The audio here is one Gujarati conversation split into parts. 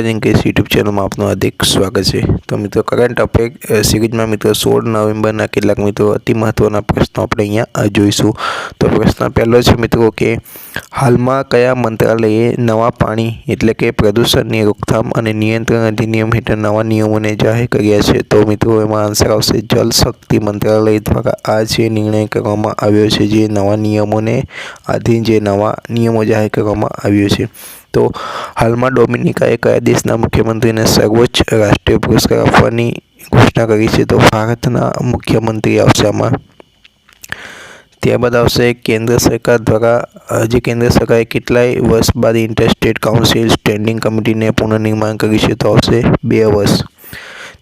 इंग्लिश यूट्यूब चैनल में आपનું હાર્દિક સ્વાગત છે। તો મિત્રો કરંટ અફેર સિરીઝમાં મિત્રો 16 નવેમ્બરના કેટલાક મિત્રો અતિ મહત્વના પ્રશ્નો આપણે અહીંયા જોઈશું। તો પ્રશ્ન પહેલો છે મિત્રો કે હાલમાં કયા મંત્રાલયે નવા પાણી એટલે કે પ્રદૂષણની રોકથામ અને નિયંત્રણ અધિનિયમ હેઠળ નવા નિયમોને જાહેર કર્યા છે? તો મિત્રો એમાં આન્સર આવશે જલ શક્તિ મંત્રાલય દ્વારા આ જે નિર્ણય કરવામાં આવ્યો છે, જે નવા નિયમોને આધીન જે નવા નિયમો જાહેર કરવામાં આવ્યો છે। તો હાલમાં ડોમિનિકાએ કયા દેશના મુખ્યમંત્રીને સર્વોચ્ચ રાષ્ટ્રીય પુરસ્કાર આપવાની ઘોષણા કરી છે? તો ભારતના મુખ્યમંત્રી આવશે આમાં। ત્યારબાદ આવશે કેન્દ્ર સરકાર દ્વારા કેન્દ્ર સરકારે કેટલાય વર્ષ બાદ ઇન્ટર-સ્ટેટ કાઉન્સિલ સ્ટેન્ડિંગ કમિટીને પુનર્નિર્માણ કર્યું છે? તો આવશે 2 વર્ષ।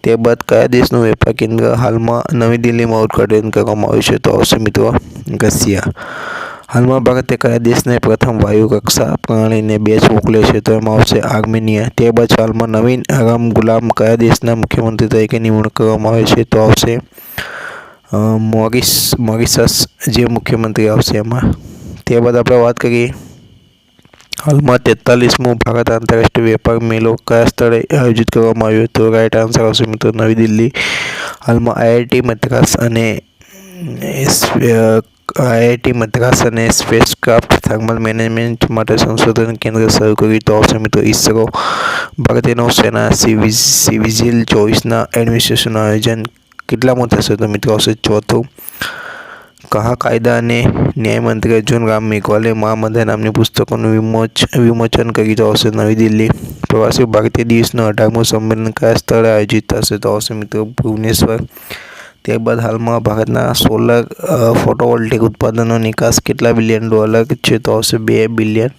ત્યારબાદ કયા દેશનું વેપાર કેન્દ્ર હાલમાં નવી દિલ્હીમાં ઉદ્ઘાટન કરવામાં આવ્યું છે? તો આવશે મિત્રો રશિયા। હાલમાં ભારતે કયા દેશને પ્રથમ વાયુ રક્ષા પ્રણાલીને બેચ મોકલે છે? તો એમાં આવશે આર્મેનિયા। ત્યારબાદ હાલમાં નવીન રામ ગુલામ કયા દેશના મુખ્યમંત્રી તરીકે નિમણૂક કરવામાં આવે છે? તો આવશે મોરિશસ જે મુખ્યમંત્રી આવશે એમાં। ત્યારબાદ આપણે વાત કરીએ હાલમાં 43મો ભારત આંતરરાષ્ટ્રીય વેપાર મેળો કયા સ્થળે આયોજિત કરવામાં આવ્યો? તો રાઈટ આન્સર આવશે મિત્રો નવી દિલ્હી। હાલમાં આઈઆઈટી મદ્રાસ અને સ્પેસક્રાફ્ટ થર્મલ મેનેજમેન્ટ માટે સંશોધન કેન્દ્ર શરૂ કર્યું? તો આવશે મિત્રો ઇસરો। ભારતીય નૌસેના સિવિજિલ 24ના એડમિનિસ્ટ્રેશનનું આયોજન કેટલામાં થશે? તો મિત્રો આવશે 4થું। કહા કાયદા અને ન્યાય મંત્રી અર્જુન રામ મેઘવાલે મહામંદાર નામની પુસ્તકોનું વિમોચન કર્યું? તો આવશે નવી દિલ્હી। પ્રવાસી ભારતીય દિવસનું 18મું સંમેલન કયા સ્થળે આયોજિત થશે? તો આવશે મિત્રો ભુવનેશ્વર। ત્યારબાદ હાલમાં ભારતના સોલર ફોટોવોલ્ટેઇક ઉત્પાદનનો નિકાસ કેટલા બિલિયન ડોલર છે? તો આવશે $2 બિલિયન।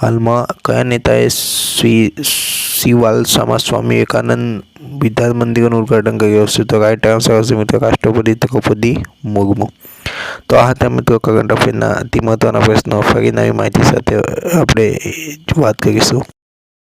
હાલમાં કયા નેતાએ સિવાલસામાં સ્વામી વિવેકાનંદ વિદ્યા મંદિરનું ઉદ્ઘાટન કર્યું હશે? તો રાઈટ આન્સર આવશે મિત્રો રાષ્ટ્રપતિ દ્રૌપદી મુર્મુ। તો આ હતા મિત્રો કરંટ અફેરના અતિ મહત્વના પ્રશ્નો। ફરી નવી માહિતી સાથે આપણે વાત કરીશું।